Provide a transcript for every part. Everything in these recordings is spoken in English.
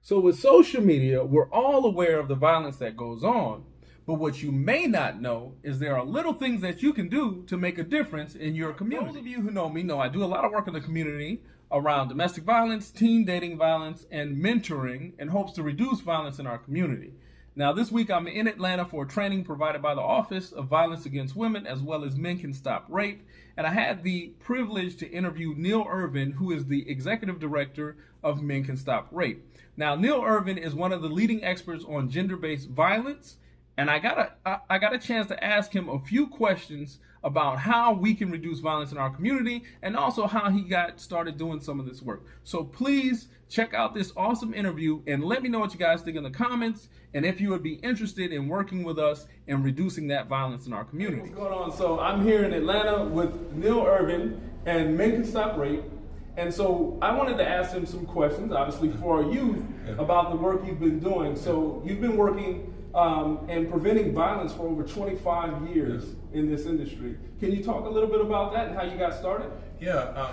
So with social media, we're all aware of the violence that goes on. But what you may not know is there are little things that you can do to make a difference in your community. Those of you who know me know I do a lot of work in the community around domestic violence, teen dating violence, and mentoring in hopes to reduce violence in our community. Now, this week I'm in Atlanta for a training provided by the Office of Violence Against Women, as well as Men Can Stop Rape. And I had the privilege to interview Neil Irvin, who is the executive director of Men Can Stop Rape. Now, Neil Irvin is one of the leading experts on gender-based violence, and I got a chance to ask him a few questions about how we can reduce violence in our community and also how he got started doing some of this work. So please check out this awesome interview and let me know what you guys think in the comments and if you would be interested in working with us in reducing that violence in our community. What's going on? So I'm here in Atlanta with Neil Irvin and Men Can Stop Rape. And so I wanted to ask him some questions, obviously, for our youth about the work you've been doing. So you've been working and preventing violence for over 25 years in this industry. Can you talk a little bit about that and how you got started? Yeah,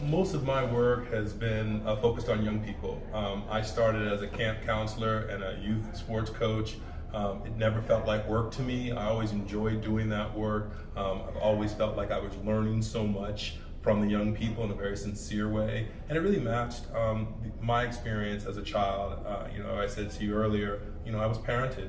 most of my work has been focused on young people. I started as a camp counselor and a youth sports coach. It never felt like work to me. I always enjoyed doing that work. I've always felt like I was learning so much from the young people in a very sincere way, and it really matched my experience as a child. I said to you earlier, I was parented.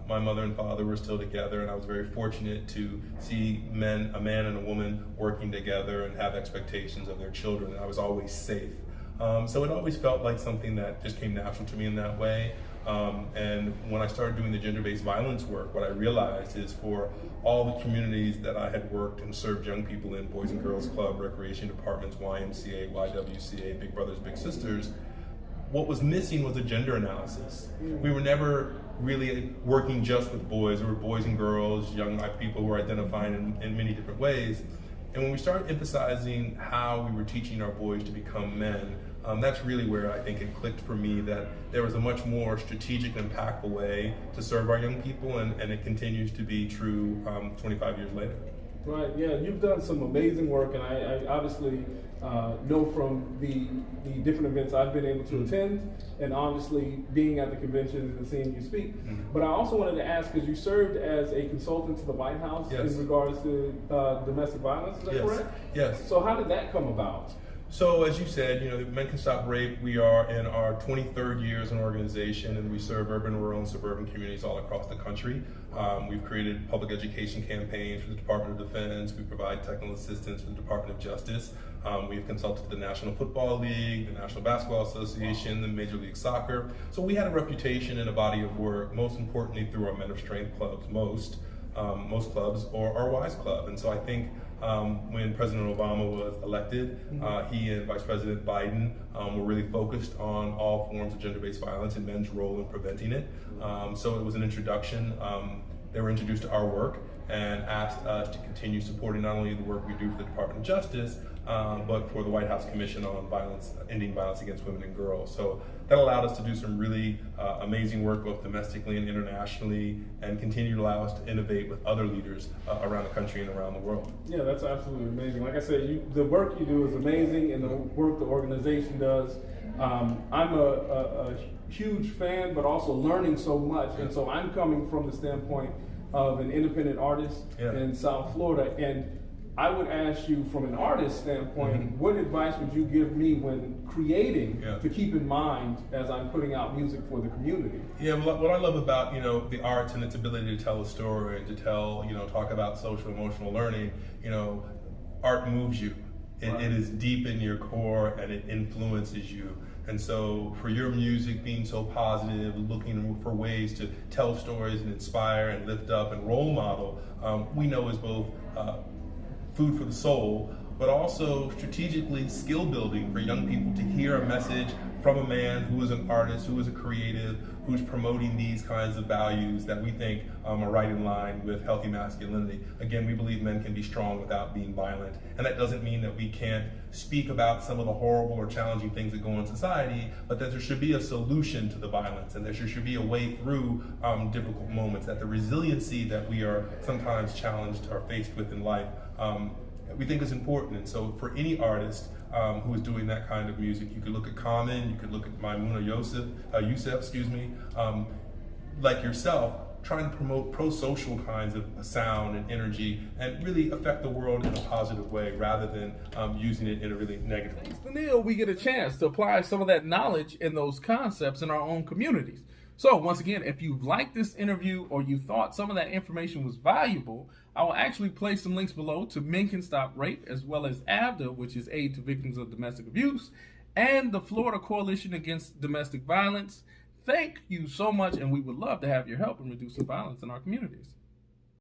My mother and father were still together, and I was very fortunate to see a man and a woman working together and have expectations of their children, and I was always safe. So it always felt like something that just came natural to me in that way. And when I started doing the gender-based violence work, what I realized is for all the communities that I had worked and served young people in, Boys and Girls Club, recreation departments, YMCA, YWCA, Big Brothers, Big Sisters, what was missing was a gender analysis. We were never really working just with boys. There were boys and girls, young people who were identifying in many different ways. And when we started emphasizing how we were teaching our boys to become men, that's really where I think it clicked for me that there was a much more strategic and impactful way to serve our young people, and it continues to be true 25 years later. Right, yeah, you've done some amazing work, and I obviously know from the different events I've been able to attend, and obviously being at the conventions and seeing you speak. But I also wanted to ask, because you served as a consultant to the White House in regards to domestic violence, is that correct? Yes. So how did that come about? So as you said, Men Can Stop Rape, we are in our 23rd year as an organization, and we serve urban, rural, and suburban communities all across the country. We've created public education campaigns for the Department of Defense. We provide technical assistance for the Department of Justice. We've consulted the National Football League, the National Basketball Association, the Major League Soccer. So we had a reputation and a body of work, most importantly through our Men of Strength clubs, most clubs, or our WISE Club. And so I think when President Obama was elected, he and Vice President Biden were really focused on all forms of gender-based violence and men's role in preventing it. So it was an introduction. They were introduced to our work and asked us to continue supporting not only the work we do for the Department of Justice, but for the White House Commission on Ending Violence Against Women and Girls. So that allowed us to do some really amazing work both domestically and internationally, and continue to allow us to innovate with other leaders around the country and around the world. Yeah, that's absolutely amazing. Like I said, the work you do is amazing, and the work the organization does. I'm a huge fan, but also learning so much. And so I'm coming from the standpoint of an independent artist in South Florida. And I would ask you, from an artist standpoint, what advice would you give me when creating to keep in mind as I'm putting out music for the community? Yeah, what I love about the arts and its ability to tell a story and to tell talk about social emotional learning, art moves you. It is deep in your core and it influences you. And so for your music being so positive, looking for ways to tell stories and inspire and lift up and role model, we know is both food for the soul, but also strategically skill building for young people to hear a message from a man who is an artist, who is a creative, who's promoting these kinds of values that we think are right in line with healthy masculinity. Again, we believe men can be strong without being violent. And that doesn't mean that we can't speak about some of the horrible or challenging things that go on in society, but that there should be a solution to the violence, and there should be a way through difficult moments, that the resiliency that we are sometimes challenged or faced with in life we think is important. And so for any artist who is doing that kind of music, you could look at Common, you could look at Maimouna Youssef, like yourself, trying to promote pro-social kinds of sound and energy and really affect the world in a positive way rather than using it in a really negative way. Thanks to Neil, we get a chance to apply some of that knowledge and those concepts in our own communities. So once again, if you liked this interview or you thought some of that information was valuable, I will actually place some links below to Men Can Stop Rape, as well as AVDA, which is Aid to Victims of Domestic Abuse, and the Florida Coalition Against Domestic Violence. Thank you so much, and we would love to have your help in reducing violence in our communities.